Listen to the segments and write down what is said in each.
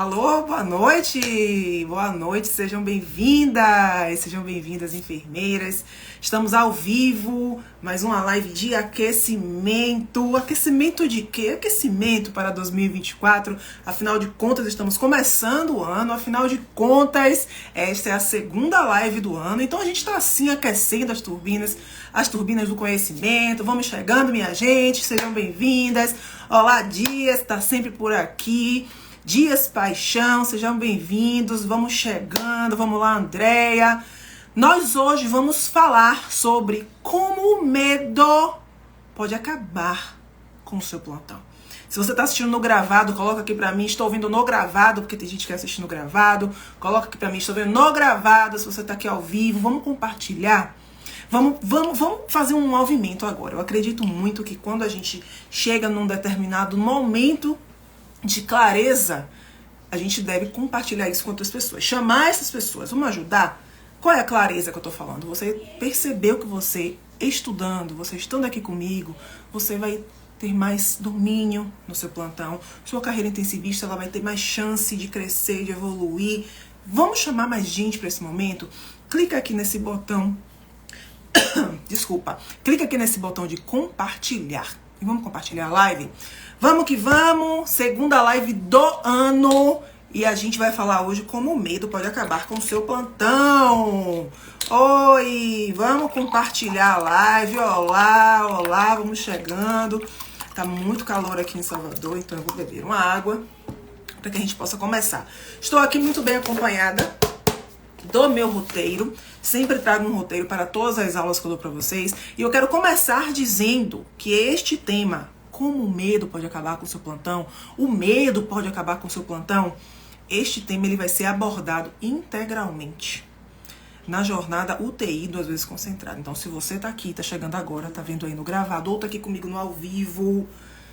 Alô, boa noite! Boa noite, sejam bem-vindas, enfermeiras. Estamos ao vivo, mais uma live de aquecimento. Aquecimento de quê? Aquecimento para 2024. Afinal de contas, estamos começando o ano. Afinal de contas, esta é a segunda live do ano. Então a gente está assim aquecendo as turbinas do conhecimento. Vamos chegando, minha gente, sejam bem-vindas. Olá, Dias, está sempre por aqui. Dias Paixão, sejam bem-vindos, vamos chegando, vamos lá, Andréia. Nós hoje vamos falar sobre como o medo pode acabar com o seu plantão. Se você está assistindo no gravado, coloca aqui pra mim, estou ouvindo no gravado, porque tem gente que assiste no gravado. Coloca aqui pra mim, estou vendo no gravado, se você está aqui ao vivo, vamos compartilhar. Vamos fazer um movimento agora. Eu acredito muito que quando a gente chega num determinado momento de clareza, a gente deve compartilhar isso com outras pessoas. Chamar essas pessoas, vamos ajudar? Qual é a clareza que eu tô falando? Você percebeu que você, estudando, você estando aqui comigo, você vai ter mais domínio no seu plantão. Sua carreira intensivista, ela vai ter mais chance de crescer, de evoluir. Vamos chamar mais gente para esse momento? Clica aqui nesse botão. Desculpa. Clica aqui nesse botão de compartilhar. E vamos compartilhar a live? Vamos que vamos! Segunda live do ano. E a gente vai falar hoje como o medo pode acabar com o seu plantão. Oi! Vamos compartilhar a live. Olá, olá, vamos chegando. Tá muito calor aqui em Salvador, então eu vou beber uma água para que a gente possa começar. Estou aqui muito bem acompanhada do meu roteiro. Sempre trago um roteiro para todas as aulas que eu dou para vocês. E eu quero começar dizendo que este tema, como o medo pode acabar com o seu plantão, o medo pode acabar com o seu plantão, este tema ele vai ser abordado integralmente na jornada UTI 2 vezes concentrada. Então, se você tá aqui, tá chegando agora, tá vendo aí no gravado, ou tá aqui comigo no ao vivo,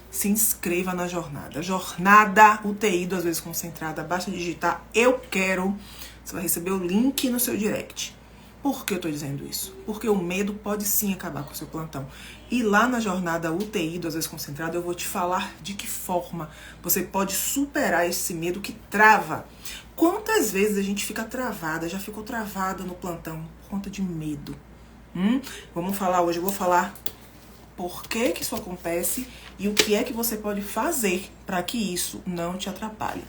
se inscreva na jornada. Jornada UTI 2 vezes concentrada. Basta digitar eu quero. Você vai receber o link no seu direct. Por que eu tô dizendo isso? Porque o medo pode sim acabar com o seu plantão. E lá na jornada UTI 2 vezes concentrada, eu vou te falar de que forma você pode superar esse medo que trava. Quantas vezes a gente fica travada, já ficou travada no plantão por conta de medo? Vamos falar hoje, eu vou falar por que que isso acontece e o que é que você pode fazer para que isso não te atrapalhe.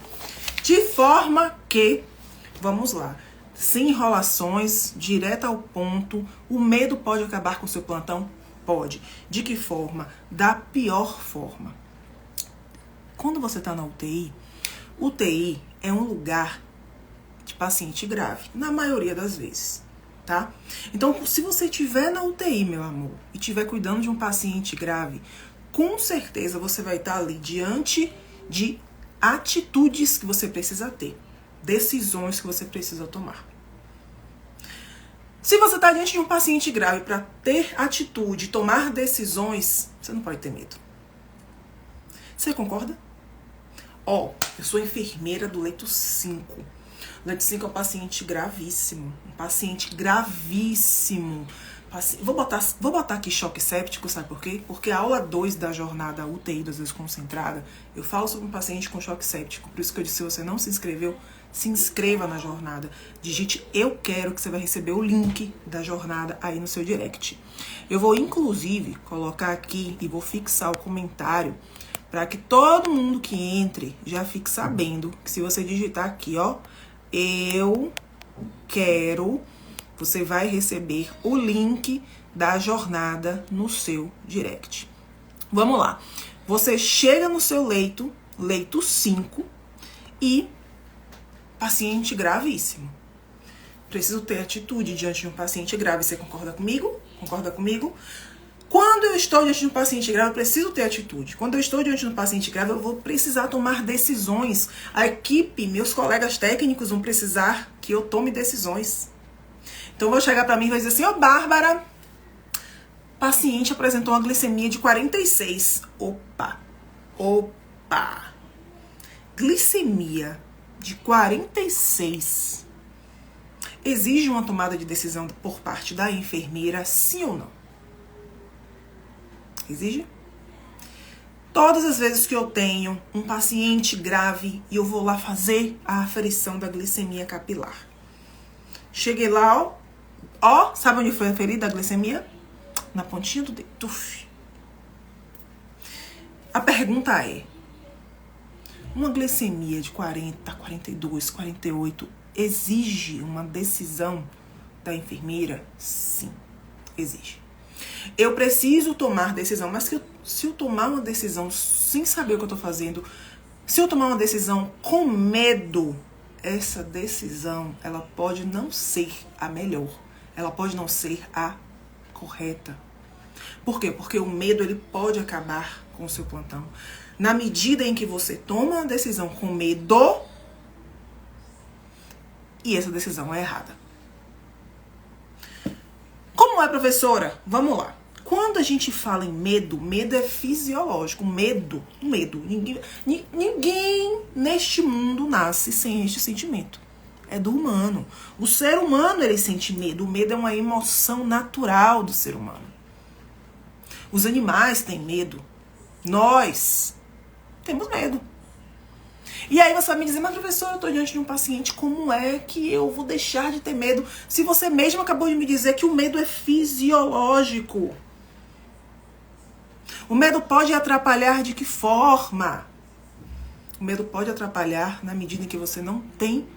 De forma que, vamos lá, sem enrolações, direto ao ponto, o medo pode acabar com o seu plantão? Pode. De que forma? Da pior forma. Quando você está na UTI é um lugar de paciente grave, na maioria das vezes, tá? Então, se você estiver na UTI, meu amor, e estiver cuidando de um paciente grave, com certeza você vai estar ali diante de atitudes que você precisa ter. Decisões que você precisa tomar. Se você está diante de um paciente grave para ter atitude, tomar decisões, você não pode ter medo. Você concorda? Eu sou enfermeira do leito 5. O leito 5 é um paciente gravíssimo. Um paciente gravíssimo. Vou botar aqui choque séptico, sabe por quê? Porque a aula 2 da jornada UTI 2 vezes concentrada, eu falo sobre um paciente com choque séptico. Por isso que eu disse, se você não se inscreveu, se inscreva na jornada. Digite eu quero, que você vai receber o link da jornada aí no seu direct. Eu vou inclusive colocar aqui e vou fixar o comentário para que todo mundo que entre já fique sabendo que se você digitar aqui, eu quero, você vai receber o link da jornada no seu direct. Vamos lá. Você chega no seu leito 5 e paciente gravíssimo. Preciso ter atitude diante de um paciente grave. Você concorda comigo? Concorda comigo? Quando eu estou diante de um paciente grave, eu preciso ter atitude. Quando eu estou diante de um paciente grave, eu vou precisar tomar decisões. A equipe, meus colegas técnicos vão precisar que eu tome decisões. Então, eu vou chegar para mim e vai dizer assim, Bárbara, paciente apresentou uma glicemia de 46. Opa. Glicemia de 46 exige uma tomada de decisão por parte da enfermeira, sim ou não? Exige? Todas as vezes que eu tenho um paciente grave e eu vou lá fazer a aferição da glicemia capilar. Cheguei lá, ó, sabe onde foi aferida a glicemia? Na pontinha do dedo. Tuf. A pergunta é, uma glicemia de 40, 42, 48 exige uma decisão da enfermeira? Sim, exige. Eu preciso tomar decisão, mas se eu tomar uma decisão sem saber o que eu tô fazendo, se eu tomar uma decisão com medo, essa decisão, ela pode não ser a melhor. Ela pode não ser a correta. Por quê? Porque o medo, ele pode acabar com o seu plantão. Na medida em que você toma a decisão com medo, e essa decisão é errada. Como é, professora? Vamos lá. Quando a gente fala em medo, medo é fisiológico. Medo. Ninguém neste mundo nasce sem este sentimento. É do humano. O ser humano, ele sente medo. O medo é uma emoção natural do ser humano. Os animais têm medo. Nós temos medo. E aí você vai me dizer, mas professor, eu estou diante de um paciente, como é que eu vou deixar de ter medo? Se você mesmo acabou de me dizer que o medo é fisiológico. O medo pode atrapalhar de que forma? O medo pode atrapalhar na medida em que você não tem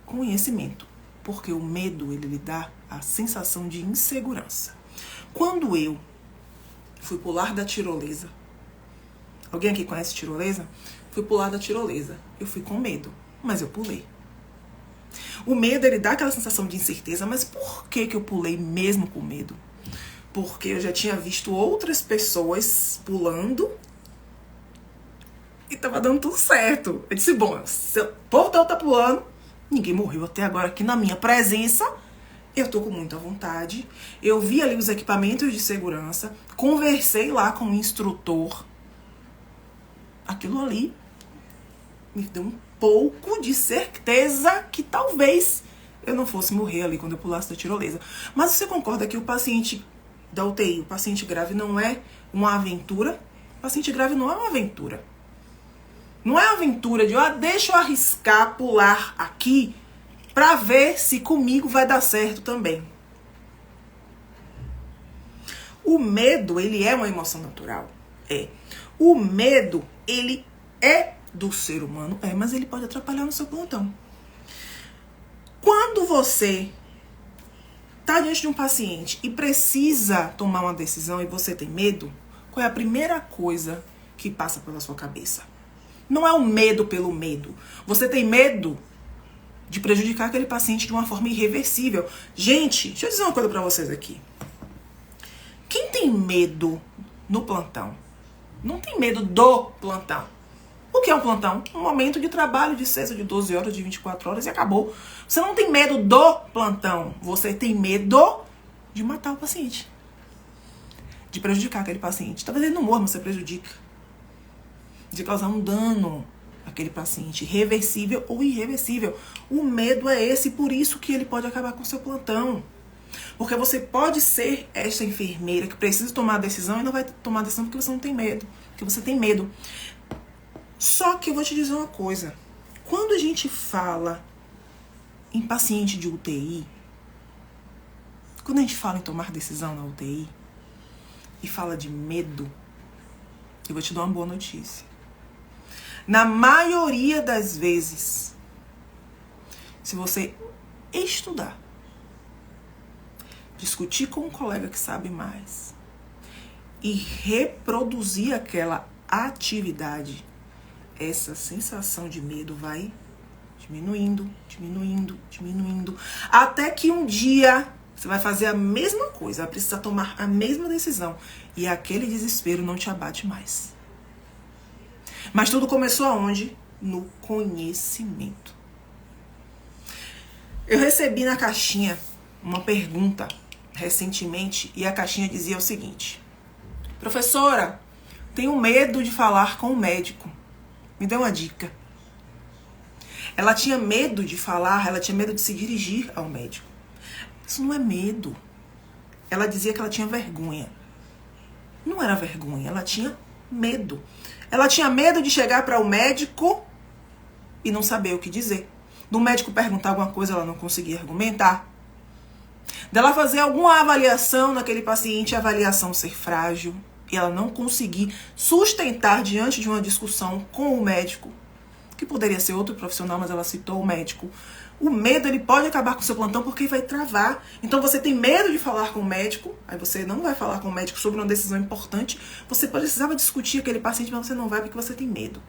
conhecimento. Porque o medo, ele lhe dá a sensação de insegurança. Quando eu fui pular da tirolesa, alguém aqui conhece tirolesa? Fui pular da tirolesa. Eu fui com medo, mas eu pulei. O medo, ele dá aquela sensação de incerteza, mas por que eu pulei mesmo com medo? Porque eu já tinha visto outras pessoas pulando e tava dando tudo certo. Eu disse, bom, se o povo tá pulando, ninguém morreu até agora aqui na minha presença. Eu tô com muita vontade. Eu vi ali os equipamentos de segurança, conversei lá com o instrutor. Aquilo ali me deu um pouco de certeza que talvez eu não fosse morrer ali quando eu pulasse da tirolesa. Mas você concorda que o paciente da UTI, o paciente grave, não é uma aventura? O paciente grave não é uma aventura. Não é uma aventura de, deixa eu arriscar pular aqui pra ver se comigo vai dar certo também. O medo, ele é uma emoção natural. É. O medo, ele é do ser humano, mas ele pode atrapalhar no seu plantão. Quando você está diante de um paciente e precisa tomar uma decisão e você tem medo, qual é a primeira coisa que passa pela sua cabeça? Não é o medo pelo medo. Você tem medo de prejudicar aquele paciente de uma forma irreversível. Gente, deixa eu dizer uma coisa para vocês aqui. Quem tem medo no plantão, não tem medo do plantão. O que é um plantão? Um momento de trabalho de 6 ou de 12 horas, de 24 horas e acabou. Você não tem medo do plantão. Você tem medo de matar o paciente. De prejudicar aquele paciente. Talvez ele não morra, mas você prejudica. De causar um dano àquele paciente, reversível ou irreversível. O medo é esse, por isso que ele pode acabar com o seu plantão. Porque você pode ser essa enfermeira que precisa tomar a decisão e não vai tomar a decisão porque você não tem medo. Porque você tem medo. Só que eu vou te dizer uma coisa. Quando a gente fala em paciente de UTI, quando a gente fala em tomar decisão na UTI e fala de medo, eu vou te dar uma boa notícia. Na maioria das vezes, se você estudar, discutir com um colega que sabe mais e reproduzir aquela atividade, essa sensação de medo vai diminuindo, diminuindo, diminuindo, até que um dia você vai fazer a mesma coisa, vai precisar tomar a mesma decisão e aquele desespero não te abate mais. Mas tudo começou aonde? No conhecimento. Eu recebi na caixinha uma pergunta recentemente e a caixinha dizia o seguinte: professora, tenho medo de falar com o médico. Me dê uma dica. Ela tinha medo de falar, ela tinha medo de se dirigir ao médico. Isso não é medo. Ela dizia que ela tinha vergonha. Não era vergonha, ela tinha Medo. Ela tinha medo de chegar para o médico e não saber o que dizer. Do médico perguntar alguma coisa, ela não conseguia argumentar. Dela fazer alguma avaliação naquele paciente, a avaliação ser frágil, e ela não conseguir sustentar diante de uma discussão com o médico, que poderia ser outro profissional, mas ela citou o médico. O medo, ele pode acabar com o seu plantão porque vai travar. Então você tem medo de falar com o médico, aí você não vai falar com o médico sobre uma decisão importante, você precisava discutir aquele paciente, mas você não vai porque você tem medo.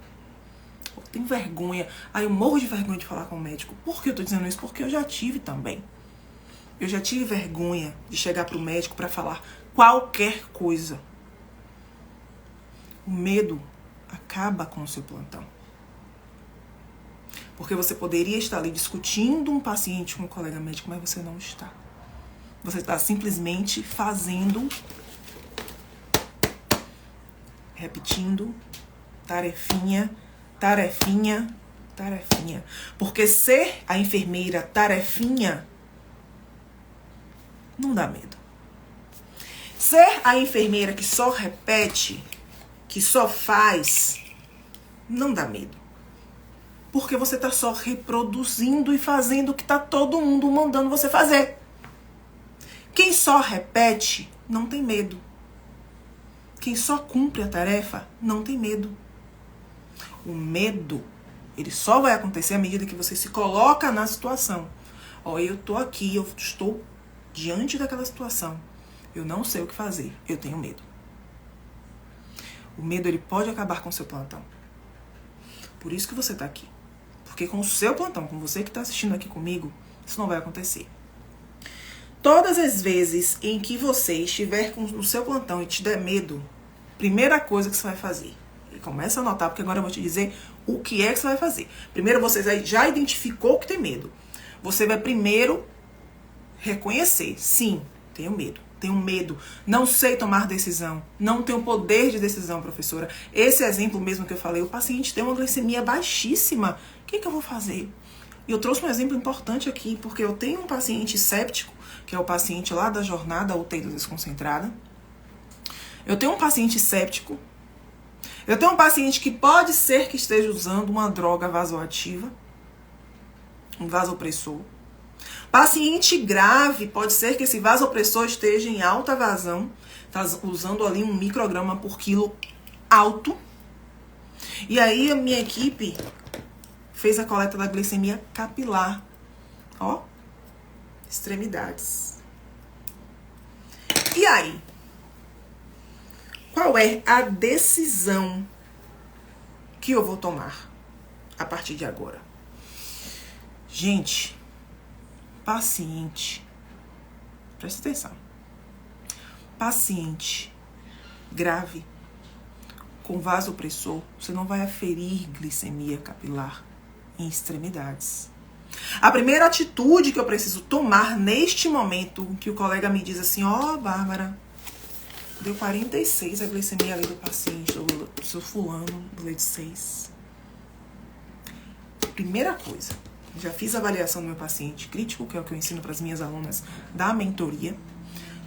Eu tenho vergonha. Aí eu morro de vergonha de falar com o médico. Por que eu tô dizendo isso? Porque eu já tive também. Eu já tive vergonha de chegar pro médico para falar qualquer coisa. O medo acaba com o seu plantão. Porque você poderia estar ali discutindo um paciente com um colega médico, mas você não está. Você está simplesmente fazendo, repetindo, tarefinha, tarefinha, tarefinha. Porque ser a enfermeira tarefinha não dá medo. Ser a enfermeira que só repete, que só faz, não dá medo. Porque você está só reproduzindo e fazendo o que está todo mundo mandando você fazer. Quem só repete, não tem medo. Quem só cumpre a tarefa, não tem medo. O medo, ele só vai acontecer à medida que você se coloca na situação. Ó, eu tô aqui, eu estou diante daquela situação. Eu não sei o que fazer, eu tenho medo. O medo, ele pode acabar com o seu plantão. Por isso que você tá aqui. Porque com o seu plantão, com você que está assistindo aqui comigo, isso não vai acontecer. Todas as vezes em que você estiver com o seu plantão e te der medo, primeira coisa que você vai fazer, e começa a anotar, porque agora eu vou te dizer o que é que você vai fazer. Primeiro, você já identificou que tem medo. Você vai primeiro reconhecer, sim, tenho medo. Tenho medo, não sei tomar decisão, não tenho poder de decisão, professora. Esse exemplo mesmo que eu falei, o paciente tem uma glicemia baixíssima, o que eu vou fazer? E eu trouxe um exemplo importante aqui, porque eu tenho um paciente séptico, que é o paciente lá da jornada UTI desconcentrada. Eu tenho um paciente séptico. Eu tenho um paciente que pode ser que esteja usando uma droga vasoativa, um vasopressor. Paciente grave, pode ser que esse vasopressor esteja em alta vazão, tá usando ali 1 micrograma por quilo alto. E aí a minha equipe fez a coleta da glicemia capilar. Ó, extremidades. E aí? Qual é a decisão que eu vou tomar a partir de agora? Gente, paciente, presta atenção, paciente grave, com vasopressor, você não vai aferir glicemia capilar em extremidades. A primeira atitude que eu preciso tomar neste momento, que o colega me diz assim, ó, Bárbara, deu 46 a glicemia ali do paciente, do seu fulano, do leite 6. Primeira coisa, já fiz a avaliação do meu paciente crítico, que é o que eu ensino para as minhas alunas da mentoria.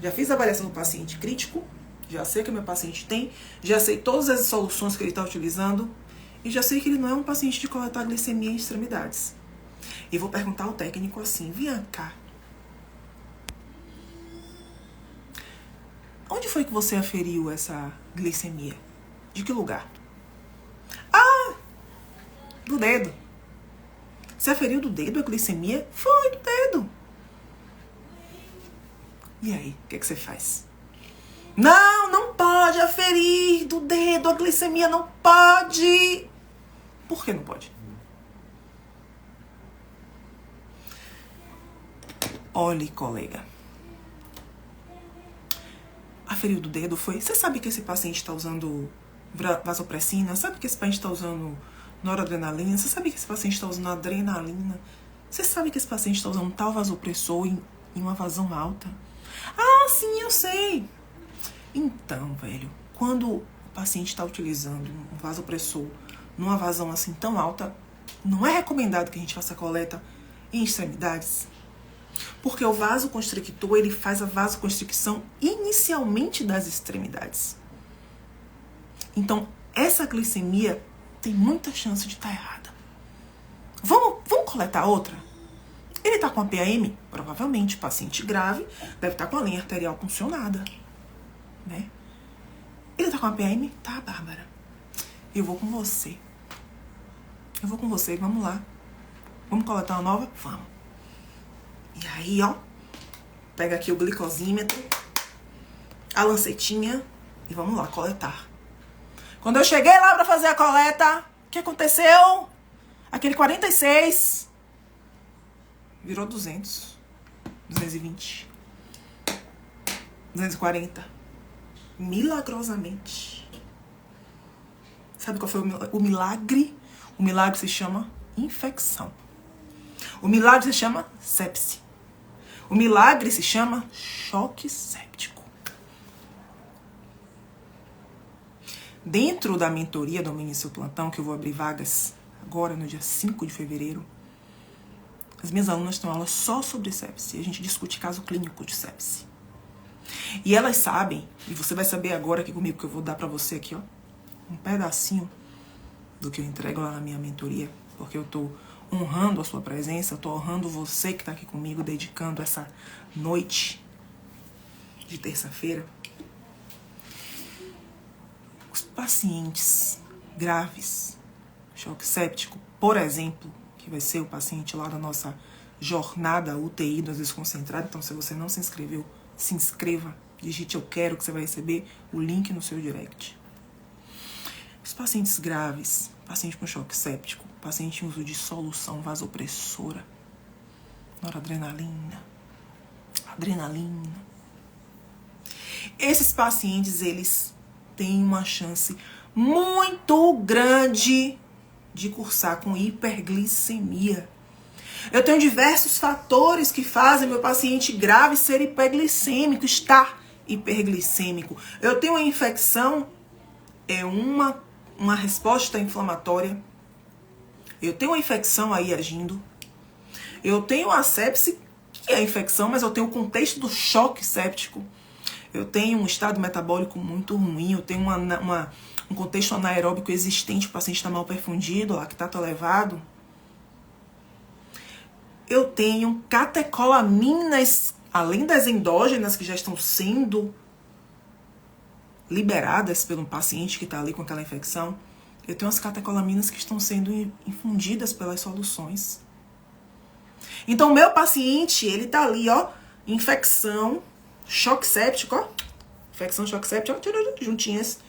Já fiz a avaliação do paciente crítico, já sei que o meu paciente tem, já sei todas as soluções que ele está utilizando e já sei que ele não é um paciente de coletar glicemia em extremidades. E vou perguntar ao técnico assim, vem cá, onde foi que você aferiu essa glicemia? De que lugar? Ah, do dedo. Você aferiu do dedo a glicemia? Foi do dedo. E aí, o que você faz? Não, não pode aferir do dedo a glicemia, não pode. Por que não pode? Olhe, colega. Aferiu do dedo foi... Você sabe que esse paciente está usando vasopressina? Sabe que esse paciente está usando noradrenalina? Você sabe que esse paciente está usando adrenalina? Você sabe que esse paciente está usando tal vasopressor em uma vazão alta? Ah, sim, eu sei. Então, velho, quando o paciente está utilizando um vasopressor numa vazão assim tão alta, não é recomendado que a gente faça coleta em extremidades. Porque o vasoconstrictor, ele faz a vasoconstricção inicialmente das extremidades. Então, essa glicemia tem muita chance de estar errada. Vamos coletar outra? Ele está com a PAM? Provavelmente, paciente grave, deve estar com a linha arterial puncionada, né? Ele está com a PAM? Tá, Bárbara. Eu vou com você. Vamos lá. Vamos coletar uma nova? Vamos. E aí, ó, pega aqui o glicosímetro, a lancetinha e vamos lá coletar. Quando eu cheguei lá pra fazer a coleta, o que aconteceu? Aquele 46 virou 200, 220, 240. Milagrosamente. Sabe qual foi o milagre? O milagre se chama infecção. O milagre se chama sepse. O milagre se chama choque séptico. Dentro da mentoria Domine Seu Plantão, que eu vou abrir vagas agora no dia 5 de fevereiro, as minhas alunas têm aula só sobre sepse. E a gente discute caso clínico de sepse. E elas sabem, e você vai saber agora aqui comigo, que eu vou dar pra você aqui, ó, um pedacinho do que eu entrego lá na minha mentoria, porque eu tô honrando a sua presença, eu tô honrando você que tá aqui comigo, dedicando essa noite de terça-feira. Os pacientes graves, choque séptico, por exemplo, que vai ser o paciente lá da nossa jornada UTI do Desconcentrado. Então, se você não se inscreveu, se inscreva, digite eu quero, que você vai receber o link no seu direct. Os pacientes graves, paciente com choque séptico, paciente em uso de solução vasopressora, noradrenalina, adrenalina. Esses pacientes, eles têm uma chance muito grande de cursar com hiperglicemia. Eu tenho diversos fatores que fazem meu paciente grave ser hiperglicêmico, estar hiperglicêmico. Eu tenho uma infecção, é uma resposta inflamatória. Eu tenho uma infecção aí agindo. Eu tenho a sepse, que é a infecção, mas eu tenho o contexto do choque séptico. Eu tenho um estado metabólico muito ruim. Eu tenho um contexto anaeróbico existente, o paciente está mal perfundido, lactato elevado. Eu tenho catecolaminas, além das endógenas que já estão sendo liberadas pelo paciente que está ali com aquela infecção. Eu tenho as catecolaminas que estão sendo infundidas pelas soluções. Então, o meu paciente, ele tá ali, ó, infecção, choque séptico, ó. Infecção, choque séptico, ó, juntinhas.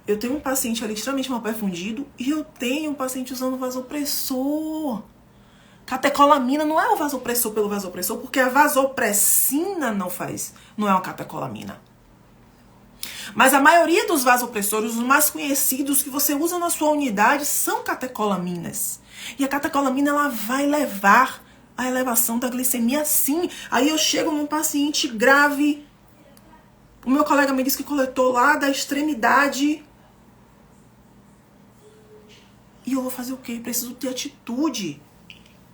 Eu tenho um paciente ali extremamente mal perfundido e eu tenho um paciente usando vasopressor. Catecolamina não é o vasopressor pelo vasopressor, porque a vasopressina não é uma catecolamina. Mas a maioria dos vasopressores, os mais conhecidos que você usa na sua unidade, são catecolaminas. E a catecolamina, ela vai levar à elevação da glicemia, sim. Aí eu chego num paciente grave, o meu colega me disse que coletou lá da extremidade. E eu vou fazer o quê? Preciso ter atitude.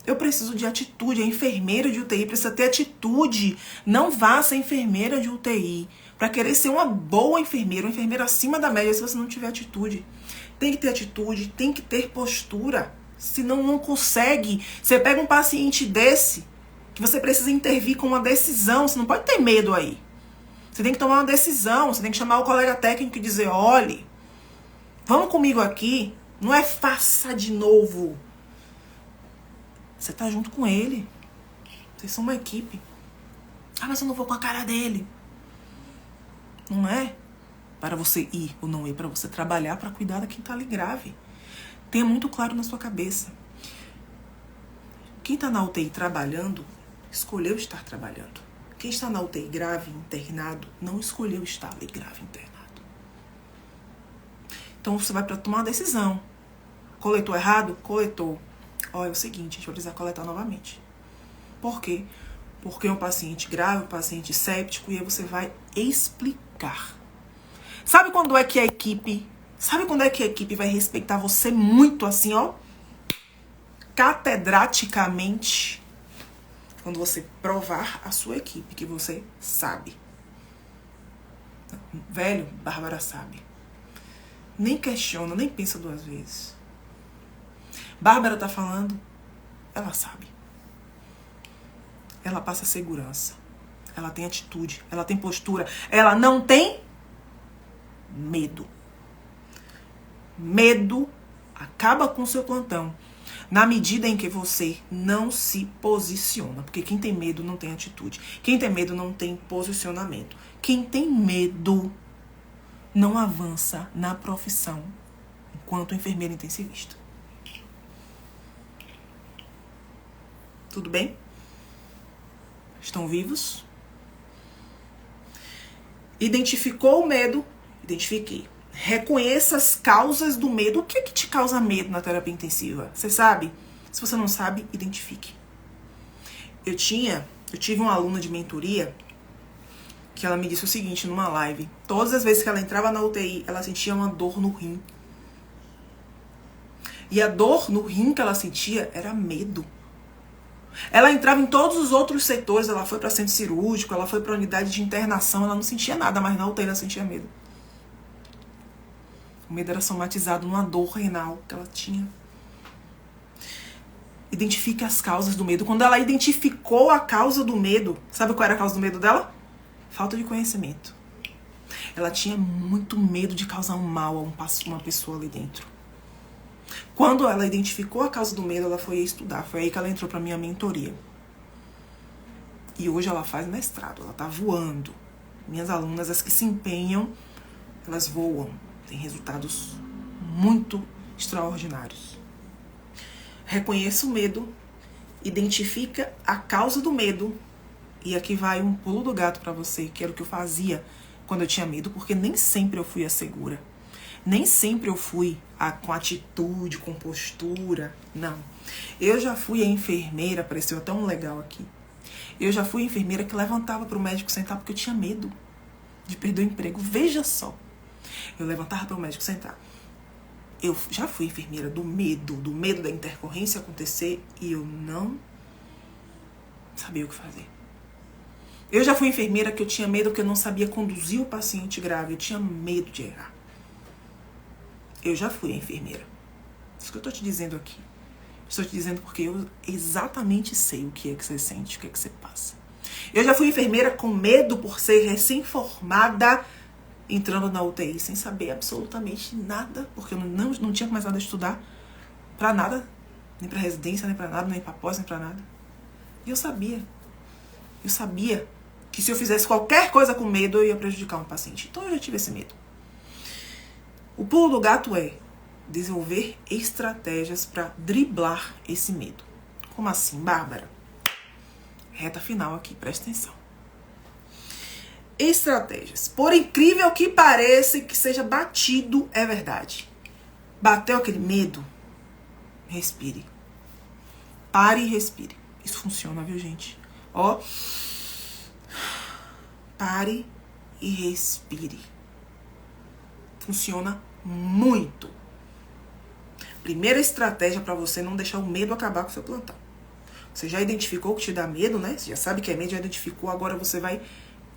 Eu preciso de atitude. A enfermeira de UTI precisa ter atitude. Não vá ser enfermeira de UTI para querer ser uma boa enfermeira, uma enfermeira acima da média, se você não tiver atitude. Tem que ter atitude, tem que ter postura. Senão não consegue. Você pega um paciente desse, que você precisa intervir com uma decisão. Você não pode ter medo aí. Você tem que tomar uma decisão. Você tem que chamar o colega técnico e dizer, olhe, vamos comigo aqui. Não é faça de novo. Você tá junto com ele. Vocês são uma equipe. Ah, mas eu não vou com a cara dele. Não é para você ir ou não ir, para você trabalhar para cuidar da quem tá ali grave. Tenha muito claro na sua cabeça. Quem tá na UTI trabalhando, escolheu estar trabalhando. Quem está na UTI grave, internado, não escolheu estar ali grave, internado. Então você vai para tomar uma decisão. Coletou errado? Coletou. Ó, é o seguinte, a gente vai precisar coletar novamente. Por quê? Porque é um paciente grave, um paciente séptico, e aí você vai explicar. Sabe quando é que a equipe vai respeitar você muito assim, ó? Catedraticamente. Quando você provar a sua equipe que você sabe. Velho, Bárbara sabe. nem questiona, nem pensa duas vezes. Bárbara tá falando, ela sabe. Ela passa segurança. Ela tem atitude, ela tem postura, ela não tem medo. Medo acaba com o seu plantão na medida em que você não se posiciona. Porque quem tem medo não tem atitude. Quem tem medo não tem posicionamento. Quem tem medo não avança na profissão enquanto enfermeira intensivista. Tudo bem? Estão vivos? Identificou o medo? Identifiquei. Reconheça as causas do medo. O que é que te causa medo na terapia intensiva? Você sabe? Se você não sabe, identifique. Eu tive uma aluna de mentoria que ela me disse o seguinte numa live. Todas as vezes que ela entrava na UTI, ela sentia uma dor no rim. E a dor no rim que ela sentia era medo. Ela entrava em todos os outros setores, ela foi para centro cirúrgico, ela foi para unidade de internação, ela não sentia nada, mas na UTI ela sentia medo. O medo era somatizado numa dor renal que ela tinha. Identifique as causas do medo. Quando ela identificou a causa do medo, sabe qual era a causa do medo dela? Falta de conhecimento. Ela tinha muito medo de causar um mal a uma pessoa ali dentro. Quando ela identificou a causa do medo, ela foi estudar. Foi aí que ela entrou para minha mentoria. E hoje ela faz mestrado, ela tá voando. Minhas alunas, as que se empenham, elas voam. Tem resultados muito extraordinários. Reconheça o medo, identifica a causa do medo. E aqui vai um pulo do gato para você, que era o que eu fazia quando eu tinha medo, porque nem sempre eu fui a segura. Nem sempre eu fui com atitude, com postura. Não. Eu já fui a enfermeira, apareceu até um legal aqui. Eu já fui a enfermeira que levantava para o médico sentar porque eu tinha medo de perder o emprego. Veja só. Eu levantava para o médico sentar. Eu já fui enfermeira do medo da intercorrência acontecer e eu não sabia o que fazer. Eu já fui enfermeira que eu tinha medo porque eu não sabia conduzir o paciente grave. Eu tinha medo de errar. Eu já fui a enfermeira. Isso que eu tô te dizendo aqui. Estou te dizendo porque eu exatamente sei o que é que você sente, o que é que você passa. Eu já fui enfermeira com medo por ser recém-formada, entrando na UTI sem saber absolutamente nada, porque eu não tinha começado a estudar pra nada, nem pra residência, nem pra nada, nem pra pós, nem pra nada. E eu sabia que se eu fizesse qualquer coisa com medo, eu ia prejudicar um paciente. Então eu já tive esse medo. O pulo do gato é desenvolver estratégias para driblar esse medo. Como assim, Bárbara? Reta final aqui, presta atenção. Estratégias. Por incrível que pareça, que seja batido, é verdade. Bateu aquele medo? Respire. Pare e respire. Isso funciona, viu, gente? Ó. Pare e respire. Funciona muito. Primeira estratégia para você não deixar o medo acabar com o seu plantão. Você já identificou o que te dá medo, né? Você já sabe que é medo, já identificou. Agora você vai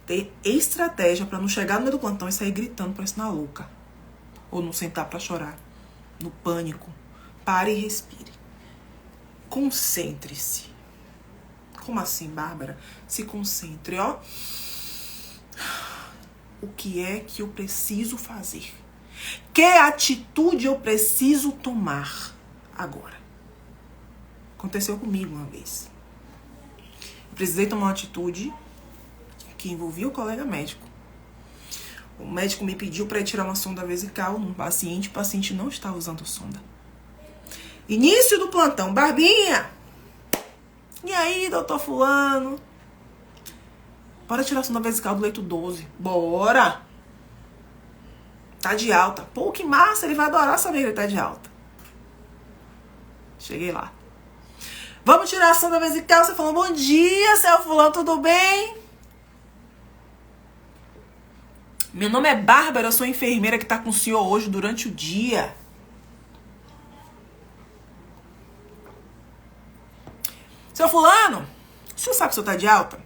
ter estratégia para não chegar no meio do plantão e sair gritando, parecendo uma louca. Ou não sentar para chorar. No pânico. Pare e respire. Concentre-se. Como assim, Bárbara? Se concentre, ó. O que é que eu preciso fazer? Que atitude eu preciso tomar agora? Aconteceu comigo uma vez. Eu precisei tomar uma atitude que envolvia o colega médico. O médico me pediu para tirar uma sonda vesical num paciente. O paciente não estava usando sonda. Início do plantão. Barbinha! E aí, doutor fulano? Bora tirar a sonda vesical do leito 12. Bora! Tá de alta. Pô, que massa, ele vai adorar saber que ele tá de alta. Cheguei lá. Vamos tirar a sonda vesical. Você falou, bom dia, seu fulano, tudo bem? Meu nome é Bárbara, eu sou enfermeira que tá com o senhor hoje durante o dia. Seu fulano, o senhor sabe que o senhor tá de alta?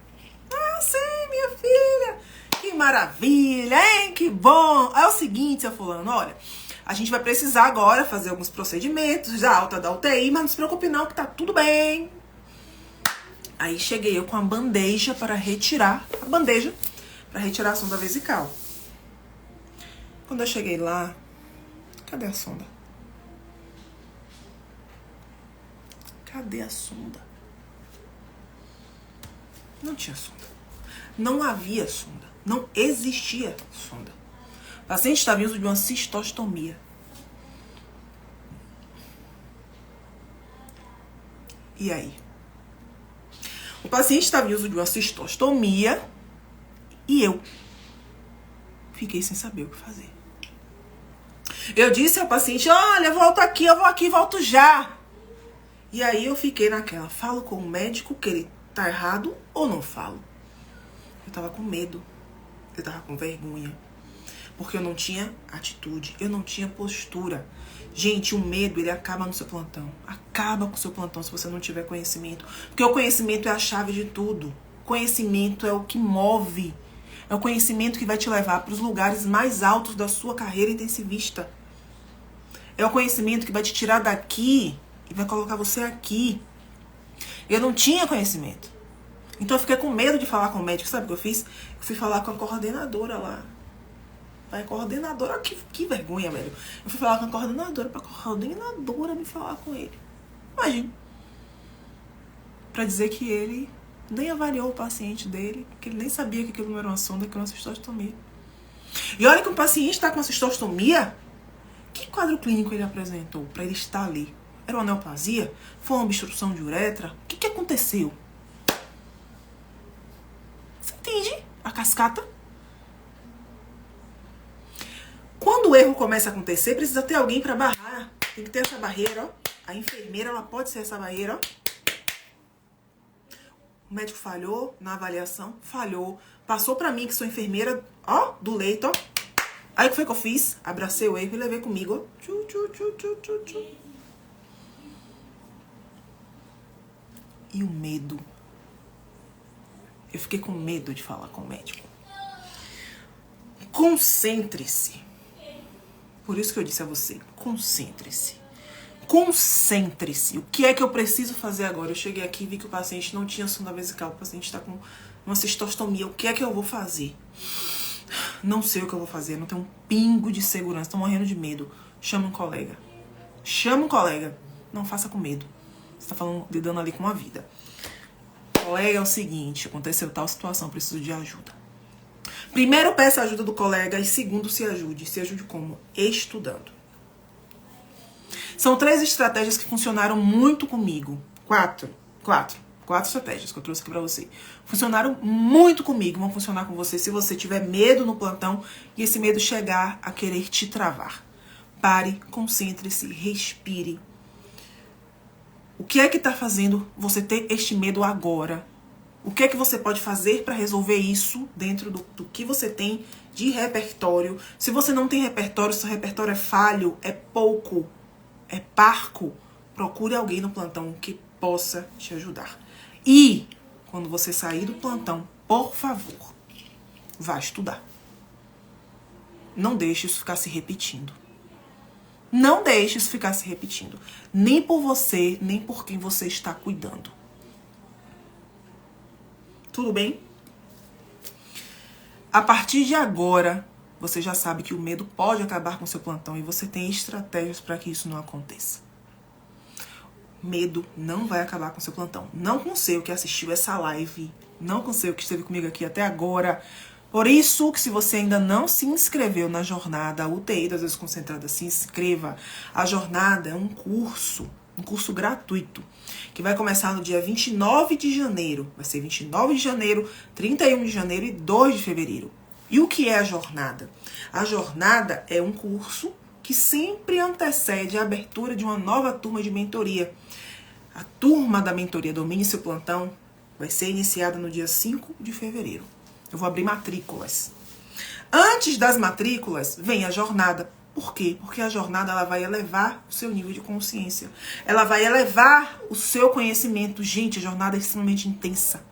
Ah, sim, minha filha. Que maravilha, hein? Que bom. É o seguinte, seu fulano, olha. a gente vai precisar agora fazer alguns procedimentos, da alta da UTI, mas não se preocupe não, que tá tudo bem. Aí cheguei eu com a bandeja para retirar, a sonda vesical. Quando eu cheguei lá, cadê a sonda? Cadê a sonda? Não tinha sonda. Não havia sonda. Não existia sonda. O paciente estava em uso de uma cistostomia. E aí? O paciente estava em uso de uma cistostomia e eu fiquei sem saber o que fazer. Eu disse ao paciente, olha, volto aqui, eu vou aqui, volto já. E aí eu fiquei naquela, falo com o médico que ele tá errado ou não falo? Eu tava com medo, eu tava com vergonha, porque eu não tinha atitude, eu não tinha postura. Gente, o medo, ele acaba no seu plantão. Acaba com o seu plantão se você não tiver conhecimento. Porque o conhecimento é a chave de tudo. Conhecimento é o que move. É o conhecimento que vai te levar para os lugares mais altos da sua carreira intensivista. É o conhecimento que vai te tirar daqui e vai colocar você aqui. Eu não tinha conhecimento. Então eu fiquei com medo de falar com o médico. Sabe o que eu fiz? Eu fui falar com a coordenadora lá. Vai, coordenadora, que vergonha, velho. Eu fui falar com a coordenadora, pra coordenadora me falar com ele. Imagina. Pra dizer que ele nem avaliou o paciente dele, que ele nem sabia que aquilo não era uma sonda, que era uma cistostomia. E olha que um paciente tá com uma cistostomia, que quadro clínico ele apresentou pra ele estar ali? Era uma neoplasia? Foi uma obstrução de uretra? O que aconteceu? Você entende a cascata? Quando o erro começa a acontecer, precisa ter alguém para barrar. Tem que ter essa barreira, ó. A enfermeira, ela pode ser essa barreira, ó. O médico falhou na avaliação, falhou. Passou para mim, que sou enfermeira, ó, do leito, ó. Aí o que foi que eu fiz? Abracei o erro e levei comigo, ó. Tchu, tchu, tchu, tchu, tchu, tchu. E o medo. Eu fiquei com medo de falar com o médico. Concentre-se. Por isso que eu disse a você, concentre-se. Concentre-se. O que é que eu preciso fazer agora? Eu cheguei aqui e vi que o paciente não tinha sonda vesical. O paciente está com uma cistostomia. O que é que eu vou fazer? Não sei o que eu vou fazer. Não tenho um pingo de segurança. Estou morrendo de medo. Chama um colega. Chama um colega. Não faça com medo. Você está lidando ali com a vida. Colega, é o seguinte. Aconteceu tal situação. Preciso de ajuda. Primeiro, peça a ajuda do colega e segundo, se ajude. Se ajude como? Estudando. São 3 estratégias que funcionaram muito comigo. 4 estratégias que eu trouxe aqui pra você. Funcionaram muito comigo, vão funcionar com você se você tiver medo no plantão e esse medo chegar a querer te travar. Pare, concentre-se, respire. O que é que tá fazendo você ter este medo agora? O que é que você pode fazer para resolver isso dentro do que você tem de repertório? Se você não tem repertório, seu repertório é falho, é pouco, é parco, procure alguém no plantão que possa te ajudar. E, quando você sair do plantão, por favor, vá estudar. Não deixe isso ficar se repetindo. Não deixe isso ficar se repetindo. Nem por você, nem por quem você está cuidando. Tudo bem? A partir de agora, você já sabe que o medo pode acabar com o seu plantão e você tem estratégias para que isso não aconteça. Medo não vai acabar com o seu plantão. Não com o seu que assistiu essa live, não com o seu que esteve comigo aqui até agora. Por isso que se você ainda não se inscreveu na jornada UTI das vezes concentradas, se inscreva. A jornada é um curso gratuito, que vai começar no dia 29 de janeiro. Vai ser 29 de janeiro, 31 de janeiro e 2 de fevereiro. E o que é a jornada? A jornada é um curso que sempre antecede a abertura de uma nova turma de mentoria. A turma da mentoria Domine Seu Plantão vai ser iniciada no dia 5 de fevereiro. Eu vou abrir matrículas. Antes das matrículas, vem a jornada. Por quê? Porque a jornada ela vai elevar o seu nível de consciência. Ela vai elevar o seu conhecimento. Gente, a jornada é extremamente intensa.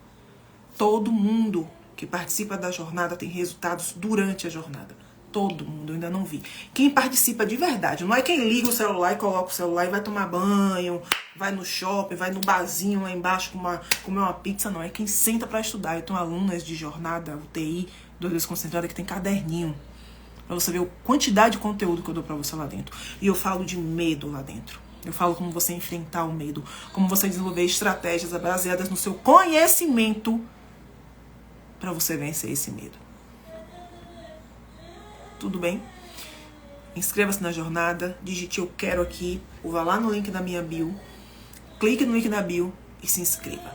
Todo mundo que participa da jornada tem resultados durante a jornada. Todo mundo, eu ainda não vi. Quem participa de verdade, não é quem liga o celular e coloca o celular e vai tomar banho, vai no shopping, vai no barzinho lá embaixo comer uma pizza, não. É quem senta pra estudar. Eu tenho alunas de jornada, UTI, 2 vezes concentrada, que tem caderninho. Pra você ver a quantidade de conteúdo que eu dou pra você lá dentro. E eu falo de medo lá dentro. Eu falo como você enfrentar o medo, como você desenvolver estratégias baseadas no seu conhecimento pra você vencer esse medo. Tudo bem? Inscreva-se na jornada, digite eu quero aqui, ou vá lá no link da minha bio, clique no link da bio e se inscreva.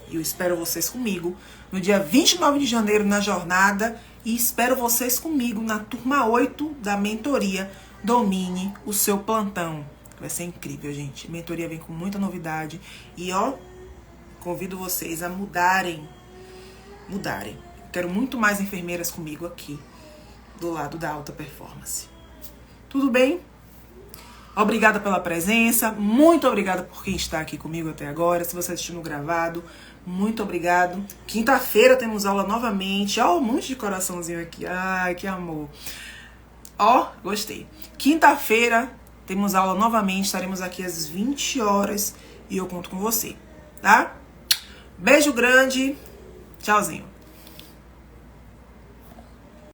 E eu espero vocês comigo no dia 29 de janeiro na jornada e espero vocês comigo na turma 8 da mentoria Domine o Seu Plantão. Vai ser incrível, gente. A mentoria vem com muita novidade e convido vocês a mudarem. Quero muito mais enfermeiras comigo aqui, do lado da alta performance. Tudo bem? Obrigada pela presença, muito obrigada por quem está aqui comigo até agora. Se você assistiu no gravado, muito obrigado. Quinta-feira temos aula novamente. Ó, um monte de coraçãozinho aqui. Ai, que amor. Ó, gostei. Quinta-feira temos aula novamente. Estaremos aqui às 20 horas e eu conto com você, tá? Beijo grande. Tchauzinho.